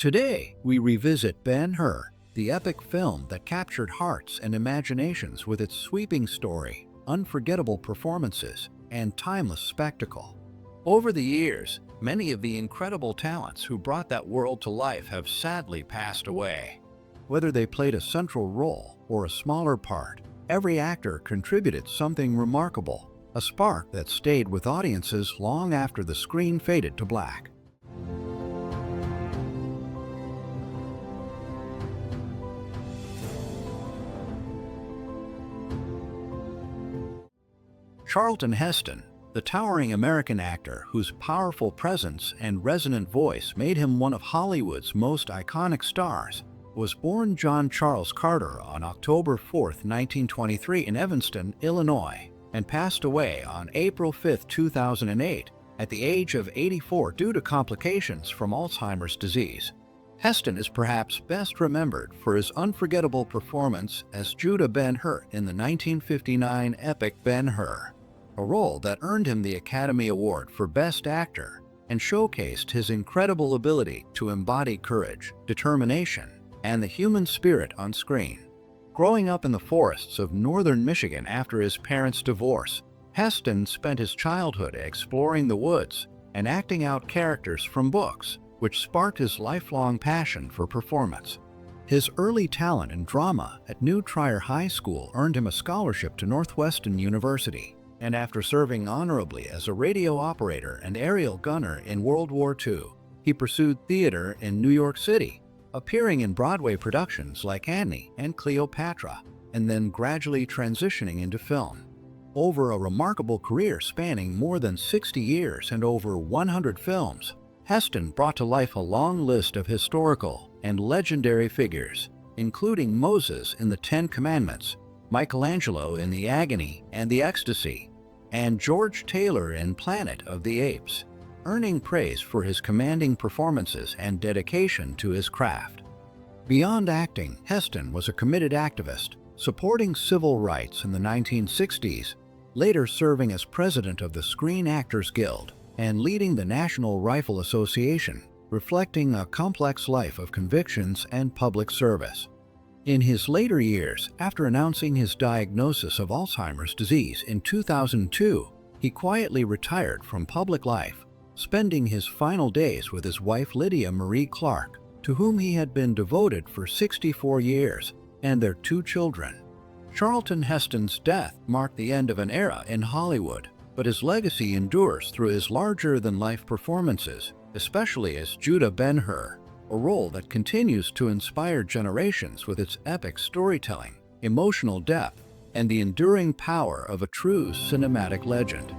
Today, we revisit Ben-Hur, the epic film that captured hearts and imaginations with its sweeping story, unforgettable performances, and timeless spectacle. Over the years, many of the incredible talents who brought that world to life have sadly passed away. Whether they played a central role or a smaller part, every actor contributed something remarkable, a spark that stayed with audiences long after the screen faded to black. Charlton Heston, the towering American actor whose powerful presence and resonant voice made him one of Hollywood's most iconic stars, was born John Charles Carter on October 4, 1923 in Evanston, Illinois, and passed away on April 5, 2008, at the age of 84 due to complications from Alzheimer's disease. Heston is perhaps best remembered for his unforgettable performance as Judah Ben-Hur in the 1959 epic Ben-Hur, a role that earned him the Academy Award for Best Actor and showcased his incredible ability to embody courage, determination, and the human spirit on screen. Growing up in the forests of northern Michigan after his parents' divorce, Heston spent his childhood exploring the woods and acting out characters from books, which sparked his lifelong passion for performance. His early talent in drama at New Trier High School earned him a scholarship to Northwestern University, and after serving honorably as a radio operator and aerial gunner in World War II, he pursued theater in New York City, appearing in Broadway productions like Annie and Cleopatra, and then gradually transitioning into film. Over a remarkable career spanning more than 60 years and over 100 films, Heston brought to life a long list of historical and legendary figures, including Moses in the Ten Commandments, Michelangelo in The Agony and the Ecstasy, and George Taylor in Planet of the Apes, earning praise for his commanding performances and dedication to his craft. Beyond acting, Heston was a committed activist, supporting civil rights in the 1960s, later serving as president of the Screen Actors Guild and leading the National Rifle Association, reflecting a complex life of convictions and public service. In his later years, after announcing his diagnosis of Alzheimer's disease in 2002, he quietly retired from public life, spending his final days with his wife Lydia Marie Clark, to whom he had been devoted for 64 years, and their 2 children. Charlton Heston's death marked the end of an era in Hollywood, but his legacy endures through his larger-than-life performances, especially as Judah Ben-Hur, a role that continues to inspire generations with its epic storytelling, emotional depth, and the enduring power of a true cinematic legend.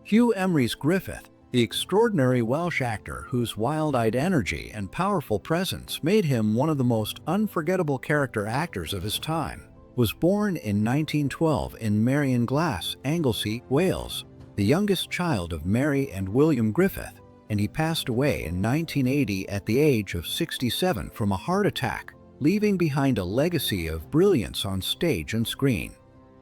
Hugh Emery's Griffith, the extraordinary Welsh actor whose wild-eyed energy and powerful presence made him one of the most unforgettable character actors of his time, was born in 1912 in Marion Glass, Anglesey, Wales, the youngest child of Mary and William Griffith, and he passed away in 1980 at the age of 67 from a heart attack, leaving behind a legacy of brilliance on stage and screen.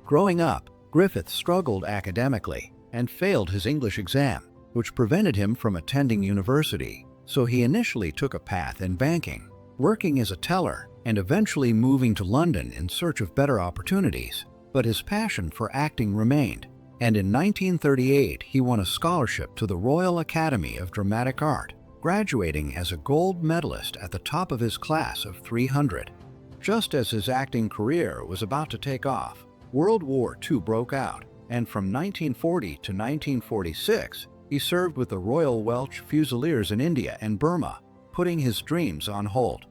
Growing up, Griffith struggled academically and failed his English exam, which prevented him from attending university, so he initially took a path in banking, working as a teller and eventually moving to London in search of better opportunities. But his passion for acting remained, and in 1938 he won a scholarship to the Royal Academy of Dramatic Art, graduating as a gold medalist at the top of his class of 300. Just as his acting career was about to take off, World War II broke out, and from 1940 to 1946, he served with the Royal Welsh Fusiliers in India and Burma, putting his dreams on hold.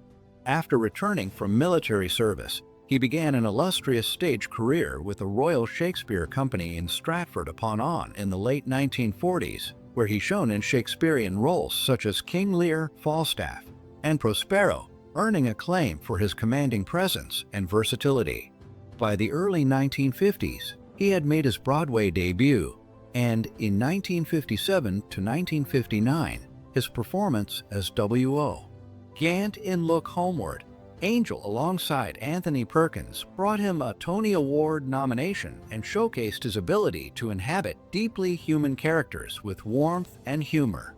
After returning from military service, he began an illustrious stage career with the Royal Shakespeare Company in Stratford-upon-Avon in the late 1940s, where he shone in Shakespearean roles such as King Lear, Falstaff, and Prospero, earning acclaim for his commanding presence and versatility. By the early 1950s, he had made his Broadway debut, and in 1957 to 1959, his performance as W.O. Gant in Look Homeward, Angel alongside Anthony Perkins brought him a Tony Award nomination and showcased his ability to inhabit deeply human characters with warmth and humor.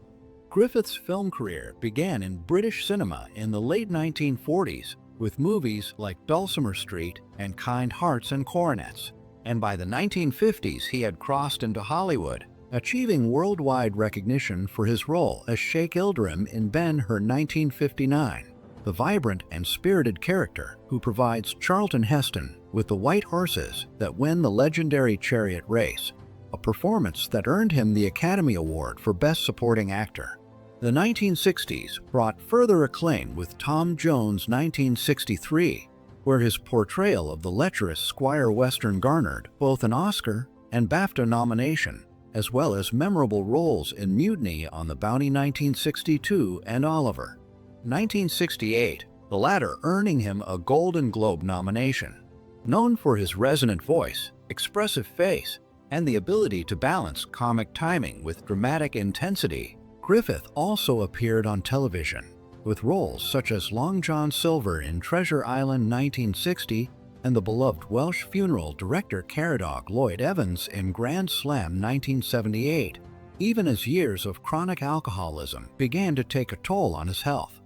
Griffith's film career began in British cinema in the late 1940s with movies like Dulcimer Street and Kind Hearts and Coronets, and by the 1950s he had crossed into Hollywood, achieving worldwide recognition for his role as Sheikh Ilderim in Ben-Hur 1959. The vibrant and spirited character who provides Charlton Heston with the white horses that win the legendary chariot race, a performance that earned him the Academy Award for Best Supporting Actor. The 1960s brought further acclaim with Tom Jones' 1963, where his portrayal of the lecherous Squire Western garnered both an Oscar and BAFTA nomination, as well as memorable roles in Mutiny on the Bounty 1962 and Oliver 1968, the latter earning him a Golden Globe nomination. Known for his resonant voice, expressive face, and the ability to balance comic timing with dramatic intensity, Griffith also appeared on television, with roles such as Long John Silver in Treasure Island 1960 and the beloved Welsh funeral director Caradog Lloyd Evans in Grand Slam 1978, even as years of chronic alcoholism began to take a toll on his health.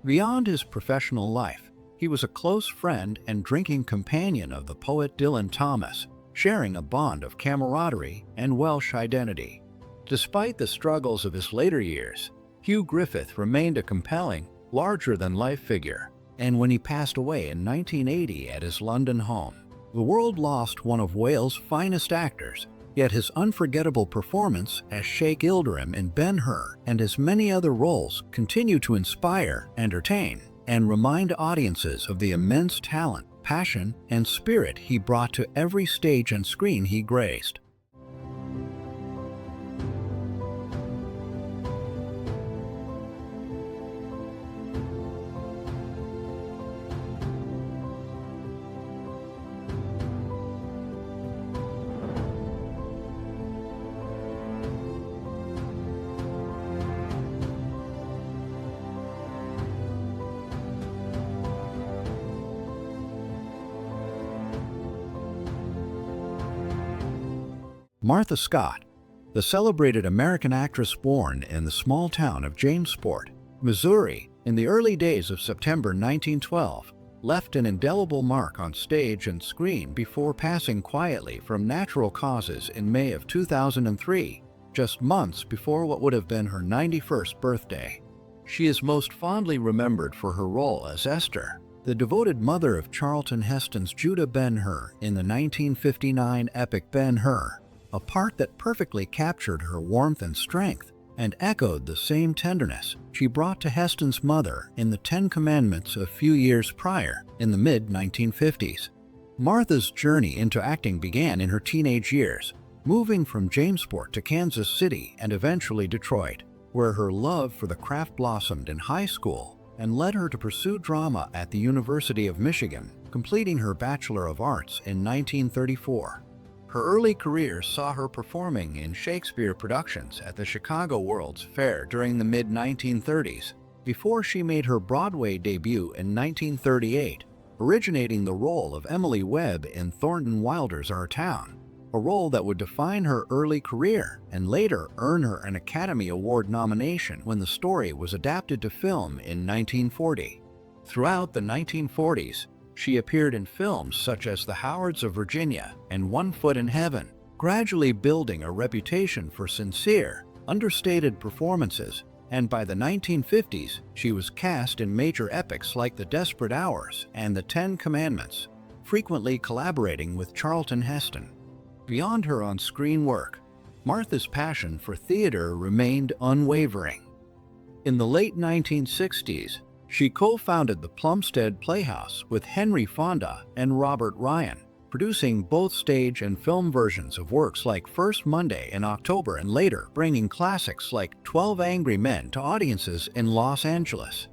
Beyond his professional life, he was a close friend and drinking companion of the poet Dylan Thomas, sharing a bond of camaraderie and Welsh identity. Despite the struggles of his later years, Hugh Griffith remained a compelling, larger-than-life figure, and when he passed away in 1980 at his London home, the world lost one of Wales' finest actors. Yet his unforgettable performance as Sheikh Ilderim in Ben-Hur and his many other roles continue to inspire, entertain, and remind audiences of the immense talent, passion, and spirit he brought to every stage and screen he graced. Martha Scott, the celebrated American actress born in the small town of Jamesport, Missouri, in the early days of September 1912, left an indelible mark on stage and screen before passing quietly from natural causes in May of 2003, just months before what would have been her 91st birthday. She is most fondly remembered for her role as Esther, the devoted mother of Charlton Heston's Judah Ben-Hur in the 1959 epic Ben-Hur, a part that perfectly captured her warmth and strength and echoed the same tenderness she brought to Heston's mother in the Ten Commandments a few years prior, in the mid-1950s. Martha's journey into acting began in her teenage years, moving from Jamesport to Kansas City and eventually Detroit, where her love for the craft blossomed in high school and led her to pursue drama at the University of Michigan, completing her Bachelor of Arts in 1934. Her early career saw her performing in Shakespeare productions at the Chicago World's Fair during the mid-1930s, before she made her Broadway debut in 1938, originating the role of Emily Webb in Thornton Wilder's Our Town, a role that would define her early career and later earn her an Academy Award nomination when the story was adapted to film in 1940. Throughout the 1940s, she appeared in films such as The Howards of Virginia and One Foot in Heaven, gradually building a reputation for sincere, understated performances, and by the 1950s, she was cast in major epics like The Desperate Hours and The Ten Commandments, frequently collaborating with Charlton Heston. Beyond her on-screen work, Martha's passion for theater remained unwavering. In the late 1960s, she co-founded the Plumstead Playhouse with Henry Fonda and Robert Ryan, producing both stage and film versions of works like First Monday in October and later bringing classics like 12 Angry Men to audiences in Los Angeles.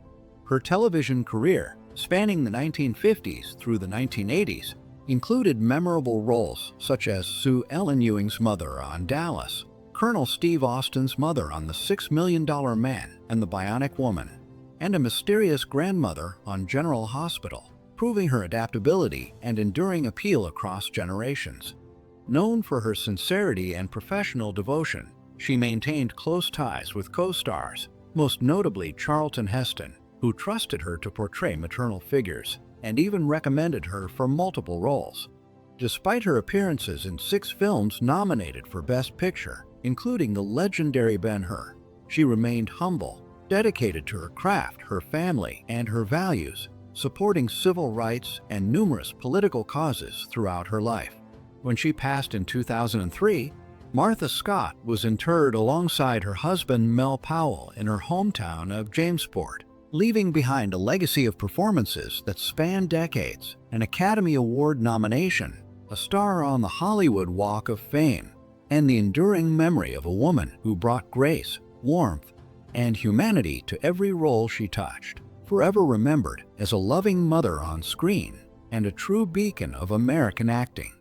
Her television career, spanning the 1950s through the 1980s, included memorable roles such as Sue Ellen Ewing's mother on Dallas, Colonel Steve Austin's mother on The $6 Million Man and the Bionic Woman, and a mysterious grandmother on General Hospital, proving her adaptability and enduring appeal across generations. Known for her sincerity and professional devotion, she maintained close ties with co-stars, most notably Charlton Heston, who trusted her to portray maternal figures and even recommended her for multiple roles. Despite her appearances in 6 films nominated for Best Picture, including the legendary Ben-Hur, she remained humble, dedicated to her craft, her family, and her values, supporting civil rights and numerous political causes throughout her life. When she passed in 2003, Martha Scott was interred alongside her husband Mel Powell in her hometown of Jamesport, leaving behind a legacy of performances that span decades, an Academy Award nomination, a star on the Hollywood Walk of Fame, and the enduring memory of a woman who brought grace, warmth, and humanity to every role she touched, forever remembered as a loving mother on screen and a true beacon of American acting.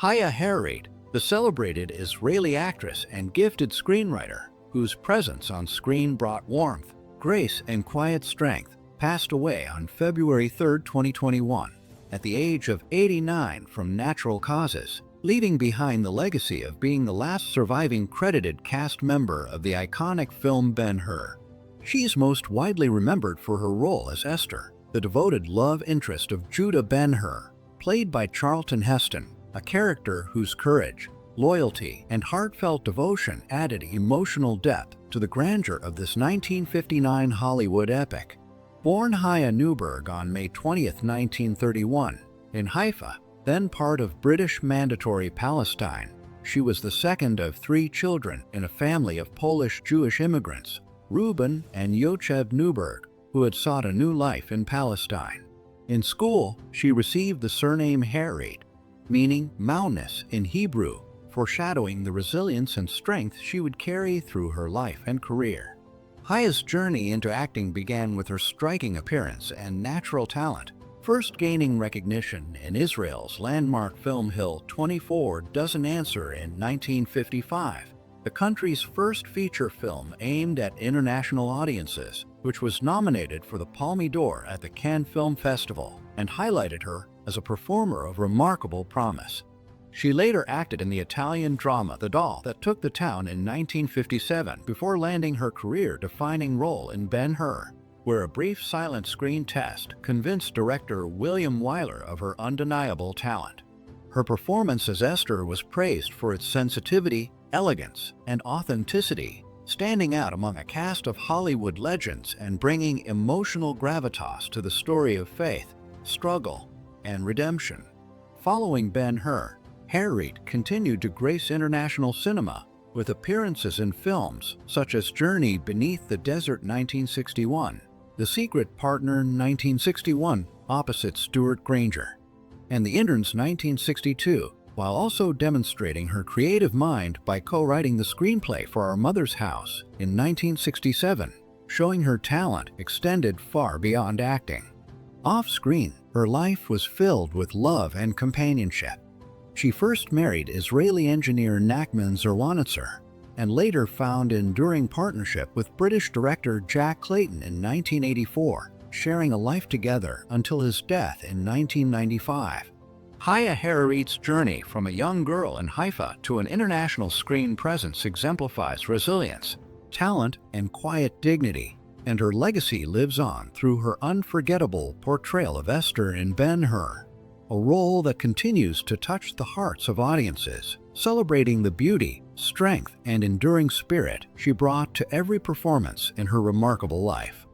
Haya Harried, the celebrated Israeli actress and gifted screenwriter, whose presence on screen brought warmth, grace, and quiet strength, passed away on February 3, 2021, at the age of 89 from natural causes, leaving behind the legacy of being the last surviving credited cast member of the iconic film Ben-Hur. She's most widely remembered for her role as Esther, the devoted love interest of Judah Ben-Hur, played by Charlton Heston, a character whose courage, loyalty, and heartfelt devotion added emotional depth to the grandeur of this 1959 Hollywood epic. Born Haya Newberg on May 20, 1931, in Haifa, then part of British Mandatory Palestine, she was the second of 3 children in a family of Polish Jewish immigrants, Reuben and Yochev Newberg, who had sought a new life in Palestine. In school, she received the surname Harried, meaning moundness in Hebrew, foreshadowing the resilience and strength she would carry through her life and career. Haya's journey into acting began with her striking appearance and natural talent, first gaining recognition in Israel's landmark film Hill 24 Doesn't Answer in 1955, the country's first feature film aimed at international audiences, which was nominated for the Palme d'Or at the Cannes Film Festival and highlighted her as a performer of remarkable promise. She later acted in the Italian drama The Doll That Took the Town in 1957 before landing her career-defining role in Ben-Hur, where a brief silent screen test convinced director William Wyler of her undeniable talent. Her performance as Esther was praised for its sensitivity, elegance, and authenticity, standing out among a cast of Hollywood legends and bringing emotional gravitas to the story of faith, struggle, and redemption. Following Ben-Hur, Harried continued to grace international cinema with appearances in films such as Journey Beneath the Desert 1961, The Secret Partner 1961 opposite Stuart Granger, and The Interns 1962, while also demonstrating her creative mind by co-writing the screenplay for Our Mother's House in 1967, showing her talent extended far beyond acting. Off-screen, her life was filled with love and companionship. She first married Israeli engineer Nachman Zerwanitzer, and later found enduring partnership with British director Jack Clayton in 1984, sharing a life together until his death in 1995. Haya Harried's journey from a young girl in Haifa to an international screen presence exemplifies resilience, talent, and quiet dignity, and her legacy lives on through her unforgettable portrayal of Esther in Ben-Hur, a role that continues to touch the hearts of audiences, celebrating the beauty, strength, and enduring spirit she brought to every performance in her remarkable life.